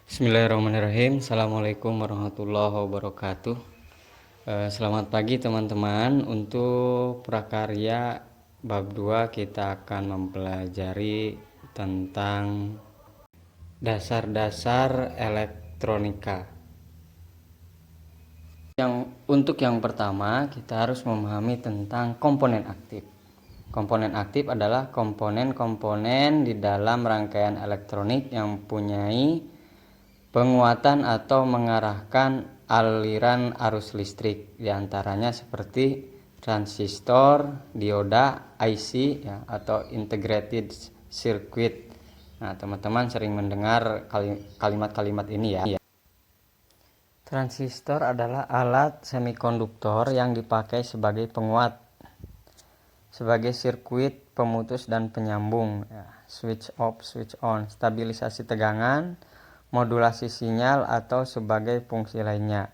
Bismillahirrahmanirrahim. Assalamualaikum warahmatullahi wabarakatuh. Selamat pagi teman-teman. Untuk prakarya bab 2 kita akan mempelajari tentang dasar-dasar elektronika. Untuk yang pertama kita harus memahami tentang komponen aktif. Komponen aktif adalah komponen-komponen di dalam rangkaian elektronik yang mempunyai penguatan atau mengarahkan aliran arus listrik, diantaranya seperti transistor, dioda, IC ya, atau integrated circuit. Nah, teman-teman sering mendengar kalimat-kalimat ini ya. Transistor adalah alat semikonduktor yang dipakai sebagai penguat, sebagai sirkuit pemutus dan penyambung, ya, switch off, switch on, stabilisasi tegangan, modulasi sinyal, atau sebagai fungsi lainnya.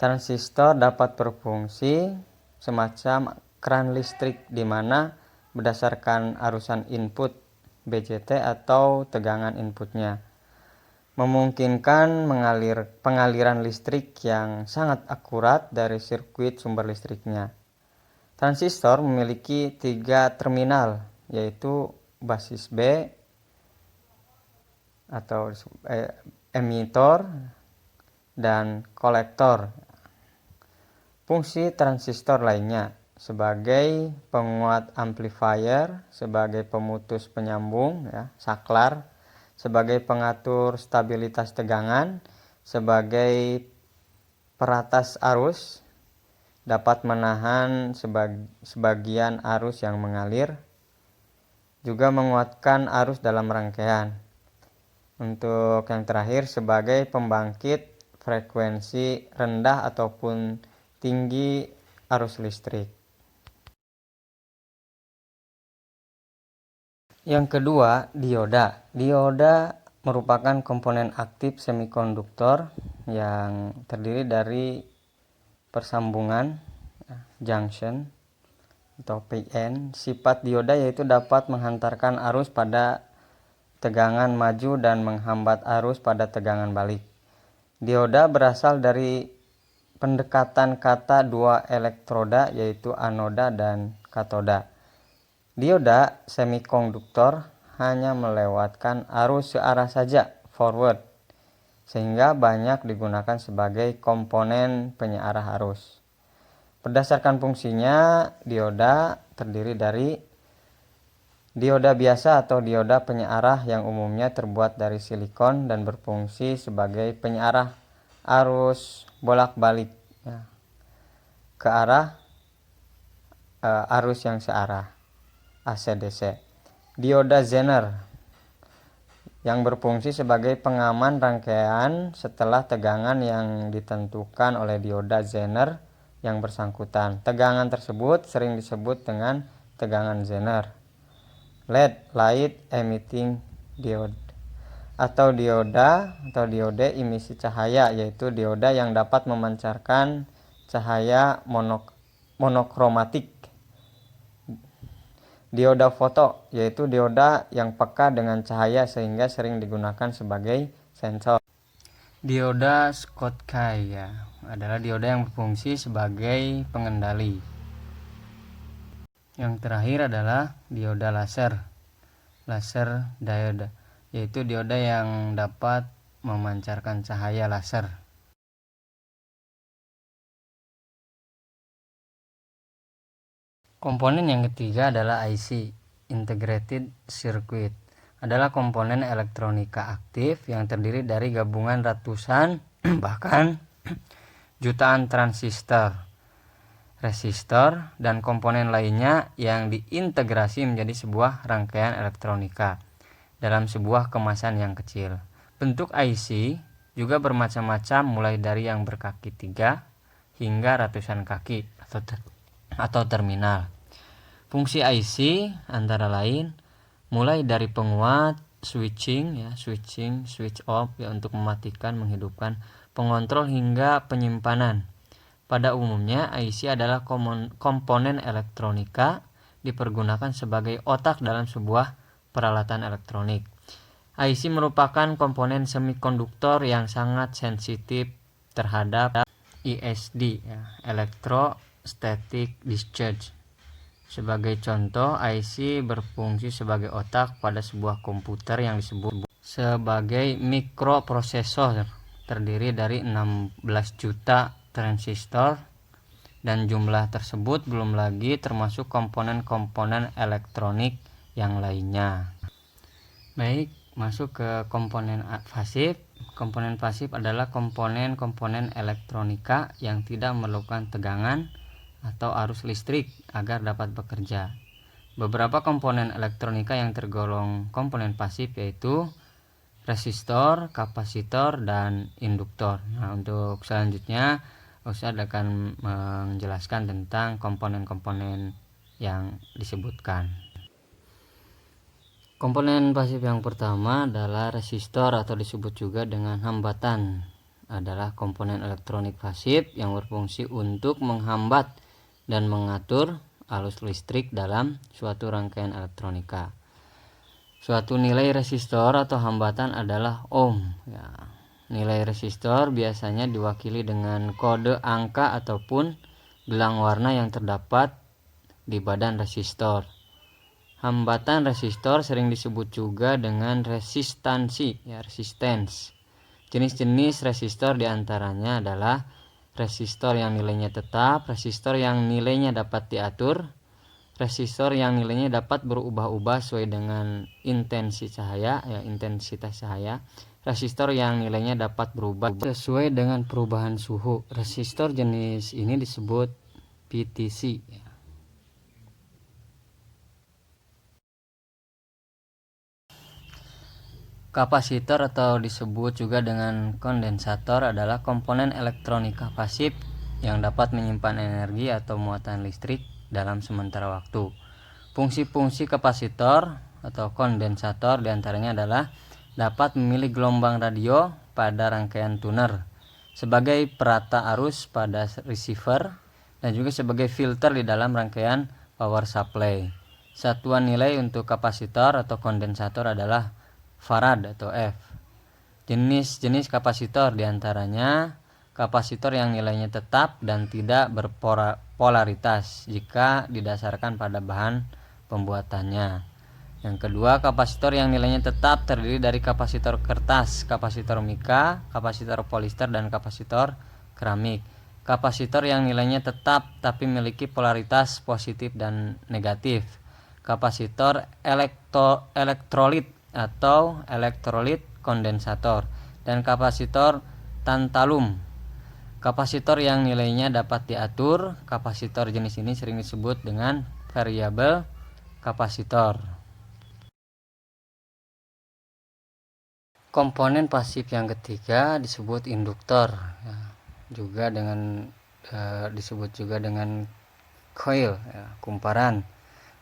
Transistor dapat berfungsi semacam keran listrik di mana berdasarkan arusan input BJT atau tegangan inputnya memungkinkan pengaliran listrik yang sangat akurat dari sirkuit sumber listriknya. Transistor memiliki 3 terminal, yaitu basis B atau emitor dan kolektor. Fungsi transistor lainnya sebagai penguat amplifier, sebagai pemutus penyambung ya, saklar, sebagai pengatur stabilitas tegangan, sebagai peratas arus, dapat menahan sebagian arus yang mengalir, juga menguatkan arus dalam rangkaian. Untuk yang terakhir sebagai pembangkit frekuensi rendah ataupun tinggi arus listrik. Yang kedua, dioda. Dioda merupakan komponen aktif semikonduktor yang terdiri dari persambungan junction atau PN. Sifat dioda yaitu dapat menghantarkan arus pada tegangan maju dan menghambat arus pada tegangan balik. Dioda berasal dari pendekatan kata dua elektroda yaitu anoda dan katoda. Dioda semikonduktor hanya melewatkan arus searah saja, forward, sehingga banyak digunakan sebagai komponen penyearah arus. Berdasarkan fungsinya, dioda terdiri dari dioda biasa atau dioda penyearah yang umumnya terbuat dari silikon dan berfungsi sebagai penyearah arus bolak-balik ya, ke arah arus yang searah. AC/DC. Dioda Zener yang berfungsi sebagai pengaman rangkaian setelah tegangan yang ditentukan oleh dioda Zener yang bersangkutan. Tegangan tersebut sering disebut dengan tegangan Zener. LED, light emitting diode, atau diode emisi cahaya, yaitu dioda yang dapat memancarkan cahaya monokromatik. Dioda foto, yaitu dioda yang peka dengan cahaya sehingga sering digunakan sebagai sensor. Dioda Schottky adalah dioda yang berfungsi sebagai pengendali. Yang terakhir adalah dioda laser diode, yaitu dioda yang dapat memancarkan cahaya laser. Komponen yang ketiga adalah IC, Integrated Circuit. Adalah komponen elektronika aktif yang terdiri dari gabungan ratusan bahkan jutaan transistor, resistor, dan komponen lainnya yang diintegrasi menjadi sebuah rangkaian elektronika dalam sebuah kemasan yang kecil. Bentuk IC juga bermacam-macam, mulai dari yang berkaki 3 hingga ratusan kaki atau terminal. Fungsi IC antara lain mulai dari penguat, switching, switch off untuk mematikan, menghidupkan, pengontrol hingga penyimpanan. Pada umumnya IC adalah komponen elektronika dipergunakan sebagai otak dalam sebuah peralatan elektronik. IC merupakan komponen semikonduktor yang sangat sensitif terhadap ESD, ya, electrostatic discharge. Sebagai contoh, IC berfungsi sebagai otak pada sebuah komputer yang disebut sebagai mikroprosesor, terdiri dari 16 juta transistor, dan jumlah tersebut belum lagi termasuk komponen-komponen elektronik yang lainnya. Baik, masuk ke komponen pasif. Komponen pasif adalah komponen-komponen elektronika yang tidak memerlukan tegangan atau arus listrik agar dapat bekerja. Beberapa komponen elektronika yang tergolong komponen pasif yaitu resistor, kapasitor, dan induktor. Nah, untuk selanjutnya Ustadz akan menjelaskan tentang komponen-komponen yang disebutkan. Komponen pasif yang pertama adalah resistor atau disebut juga dengan hambatan. Adalah komponen elektronik pasif yang berfungsi untuk menghambat dan mengatur arus listrik dalam suatu rangkaian elektronika. Suatu nilai resistor atau hambatan adalah ohm. Ya, nilai resistor biasanya diwakili dengan kode angka ataupun gelang warna yang terdapat di badan resistor. Hambatan resistor sering disebut juga dengan resistansi, ya, resistance. Jenis-jenis resistor diantaranya adalah resistor yang nilainya tetap, resistor yang nilainya dapat diatur, resistor yang nilainya dapat berubah-ubah sesuai dengan intensitas cahaya, resistor yang nilainya dapat berubah sesuai dengan perubahan suhu. Resistor jenis ini disebut PTC. Kapasitor atau disebut juga dengan kondensator adalah komponen elektronika pasif yang dapat menyimpan energi atau muatan listrik dalam sementara waktu. Fungsi-fungsi kapasitor atau kondensator diantaranya adalah dapat memilih gelombang radio pada rangkaian tuner, sebagai perata arus pada receiver, dan juga sebagai filter di dalam rangkaian power supply. Satuan nilai untuk kapasitor atau kondensator adalah farad atau F. Jenis-jenis kapasitor diantaranya kapasitor yang nilainya tetap dan tidak berpolaritas jika didasarkan pada bahan pembuatannya. Yang kedua, kapasitor yang nilainya tetap terdiri dari kapasitor kertas, kapasitor mika, kapasitor polister, dan kapasitor keramik. Kapasitor yang nilainya tetap tapi memiliki polaritas positif dan negatif. Kapasitor elektrolit atau elektrolit kondensator, dan kapasitor tantalum. Kapasitor yang nilainya dapat diatur. Kapasitor jenis ini sering disebut dengan variabel kapasitor. Komponen pasif yang ketiga disebut induktor, ya, juga dengan disebut juga dengan coil, ya, kumparan.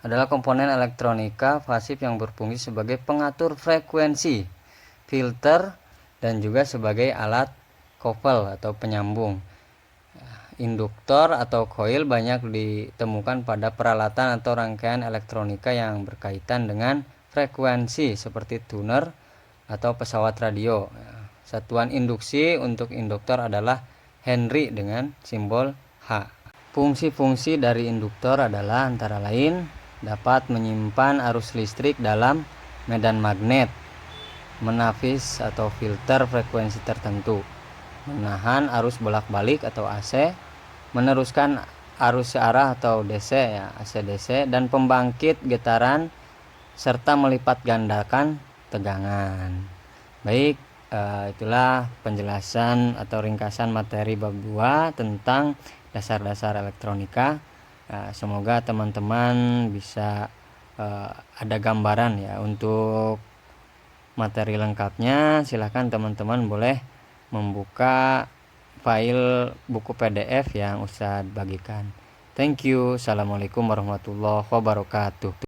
Adalah komponen elektronika pasif yang berfungsi sebagai pengatur frekuensi, filter, dan juga sebagai alat couple atau penyambung. Induktor atau coil banyak ditemukan pada peralatan atau rangkaian elektronika yang berkaitan dengan frekuensi seperti tuner atau pesawat radio. Satuan induksi untuk induktor adalah Henry dengan simbol H. Fungsi-fungsi dari induktor adalah antara lain dapat menyimpan arus listrik dalam medan magnet, menafis atau filter frekuensi tertentu, menahan arus bolak-balik atau AC, meneruskan arus searah atau DC, ya, AC/DC, dan pembangkit getaran, serta melipat gandakan tegangan. Baik, itulah penjelasan atau ringkasan materi bab 2 tentang dasar-dasar elektronika. Semoga teman-teman bisa ada gambaran, ya. Untuk materi lengkapnya silahkan teman-teman boleh membuka file buku PDF yang Ustadz bagikan. Thank you. Assalamualaikum warahmatullahi wabarakatuh.